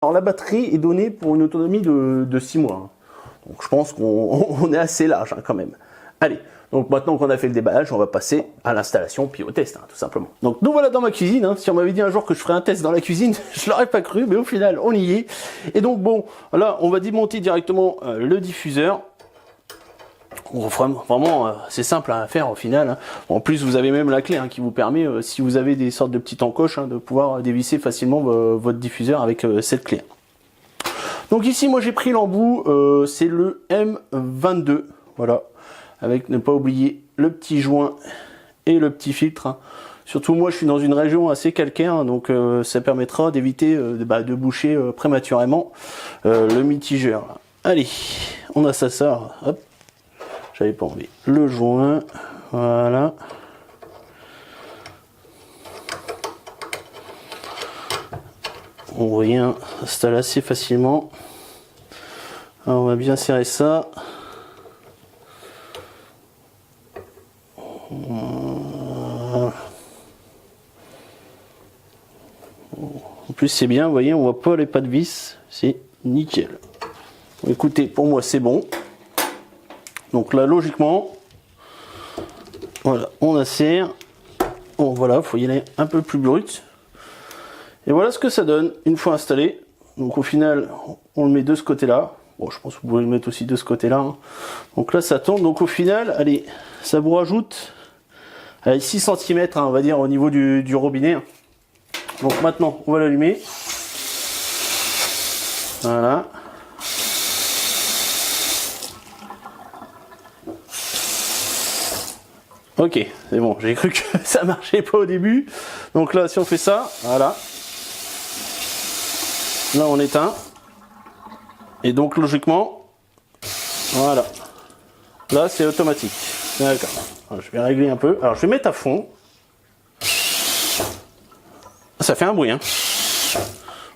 Alors la batterie est donnée pour une autonomie de 6 mois. Hein. Donc je pense qu'on est assez large hein, quand même. Allez, donc maintenant qu'on a fait le déballage, on va passer à l'installation puis au test, hein, tout simplement. Donc nous voilà dans ma cuisine. Hein. Si on m'avait dit un jour que je ferais un test dans la cuisine, je l'aurais pas cru, mais au final on y est. Et donc bon, là on va démonter directement le diffuseur. Vraiment, c'est simple à faire au final. Hein. En plus, vous avez même la clé hein, qui vous permet, si vous avez des sortes de petites encoches, hein, de pouvoir dévisser facilement votre diffuseur avec cette clé. Donc ici, moi j'ai pris l'embout, c'est le M22, voilà, avec ne pas oublier le petit joint et le petit filtre. Hein. Surtout moi, je suis dans une région assez calcaire, hein, donc ça permettra d'éviter de boucher prématurément le mitigeur. Là. Allez, on a ça, hop. J'avais pas envie. Le joint, voilà. On revient, s'installe assez facilement. Alors on va bien serrer ça. Voilà. En plus c'est bien, vous voyez, on voit pas les pas de vis, c'est nickel. Bon, écoutez, pour moi c'est bon. Donc là, logiquement, voilà, on insère. Bon, voilà, faut y aller un peu plus brut. Et voilà ce que ça donne une fois installé. Donc au final, on le met de ce côté-là. Bon, je pense que vous pouvez le mettre aussi de ce côté-là. Hein. Donc là, ça tourne. Donc au final, allez, ça vous rajoute 6 cm, hein, on va dire, au niveau du robinet. Donc maintenant, on va l'allumer. Voilà. Ok, c'est bon, j'ai cru que ça marchait pas au début. Donc là, si on fait ça, voilà. Là, on éteint. Et donc, logiquement, voilà. Là, c'est automatique. D'accord. Je vais régler un peu. Alors, je vais mettre à fond. Ça fait un bruit, hein.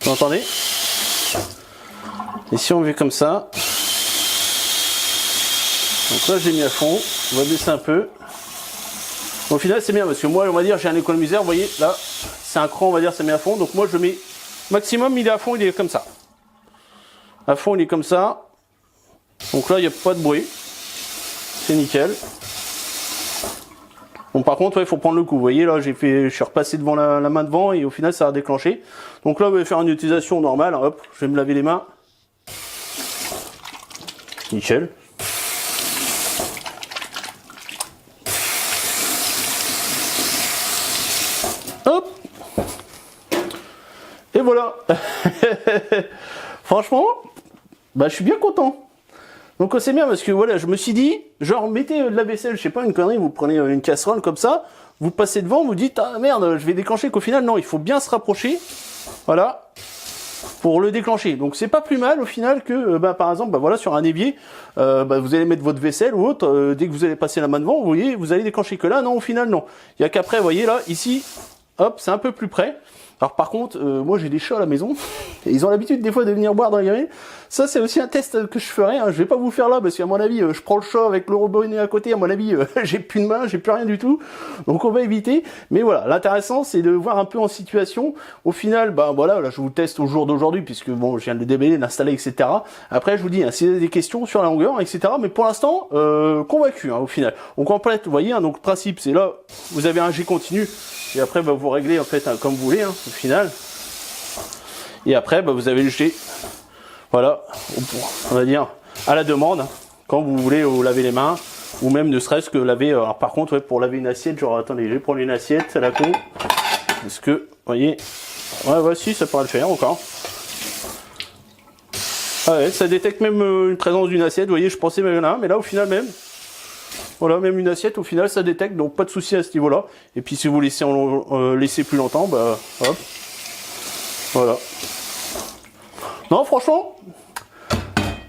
Vous entendez? Et si on fait comme ça. Donc là, j'ai mis à fond. On va baisser un peu. Au final, c'est bien parce que moi, on va dire, j'ai un économiseur. Vous voyez, là, c'est un cran, on va dire, ça met à fond. Donc moi, je mets maximum, il est à fond, il est comme ça. À fond, il est comme ça. Donc là, il n'y a pas de bruit. C'est nickel. Bon, par contre, il faut prendre le coup. Vous voyez, là, je suis repassé devant la main devant et au final, ça a déclenché. Donc là, on va faire une utilisation normale. Hop, je vais me laver les mains. Nickel. Hop. Et voilà. Franchement, je suis bien content. Donc c'est bien parce que voilà, je me suis dit, genre mettez de la vaisselle, je sais pas, une connerie, vous prenez une casserole comme ça, vous passez devant, vous dites ah merde, je vais déclencher, qu'au final non, il faut bien se rapprocher. Voilà. Pour le déclencher. Donc c'est pas plus mal au final que par exemple voilà sur un évier vous allez mettre votre vaisselle ou autre dès que vous allez passer la main devant, vous voyez, vous allez déclencher que là non, au final non. Il y a qu'après, vous voyez là ici, hop, c'est un peu plus près. Alors par contre, moi j'ai des chats à la maison, et ils ont l'habitude des fois de venir boire dans les gamelles. Ça c'est aussi un test que je ferai, hein. Je vais pas vous faire là, parce qu'à mon avis, je prends le chat avec le robinet à côté, à mon avis, j'ai plus de main, j'ai plus rien du tout. Donc on va éviter. Mais voilà, l'intéressant c'est de voir un peu en situation. Au final, voilà, là je vous teste au jour d'aujourd'hui, puisque bon, je viens de le déballer, l'installer, etc. Après je vous dis, hein, si vous avez des questions sur la longueur, etc. Mais pour l'instant, convaincu, hein, au final. On complète, vous voyez, hein, donc le principe c'est là, vous avez un G continu. Et après, vous réglez en fait comme vous voulez, hein, au final. Et après, vous avez le G. Voilà, on va dire à la demande, quand vous voulez vous laver les mains, ou même ne serait-ce que laver. Alors par contre, pour laver une assiette, genre attendez, je vais prendre une assiette à la con. Parce que, vous voyez, ouais, si, ça pourrait le faire encore. Ah ouais, ça détecte même une présence d'une assiette. Vous voyez, je pensais même là, mais là au final même. Voilà, même une assiette, au final, ça détecte, donc pas de souci à ce niveau-là. Et puis, si vous laissez laissez plus longtemps, hop, voilà. Non, franchement,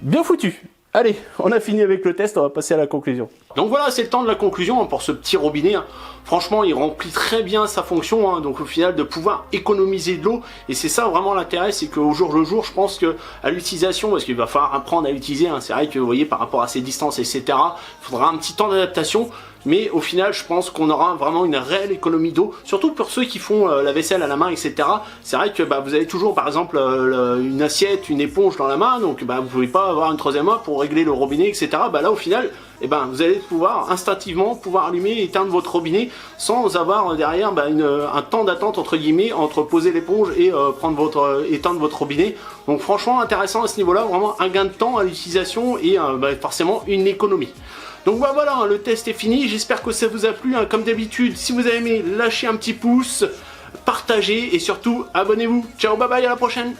bien foutu. Allez, on a fini avec le test, on va passer à la conclusion. Donc voilà, c'est le temps de la conclusion pour ce petit robinet. Hein. Franchement, il remplit très bien sa fonction, hein, donc au final de pouvoir économiser de l'eau. Et c'est ça vraiment l'intérêt, c'est qu'au jour le jour, je pense que à l'utilisation, parce qu'il va falloir apprendre à l'utiliser, hein, c'est vrai que vous voyez par rapport à ces distances, etc., il faudra un petit temps d'adaptation. mais au final je pense qu'on aura vraiment une réelle économie d'eau, surtout pour ceux qui font la vaisselle à la main, etc. C'est vrai que vous avez toujours par exemple une assiette, une éponge dans la main, donc vous pouvez pas avoir une troisième main pour régler le robinet, etc. Là au final, vous allez pouvoir instinctivement allumer et éteindre votre robinet sans avoir derrière un temps d'attente entre guillemets entre poser l'éponge et éteindre votre robinet. Donc franchement intéressant à ce niveau-là, vraiment un gain de temps à l'utilisation et forcément une économie. Donc voilà, le test est fini, j'espère que ça vous a plu, comme d'habitude, si vous avez aimé, lâchez un petit pouce, partagez et surtout abonnez-vous. Ciao, bye bye, à la prochaine.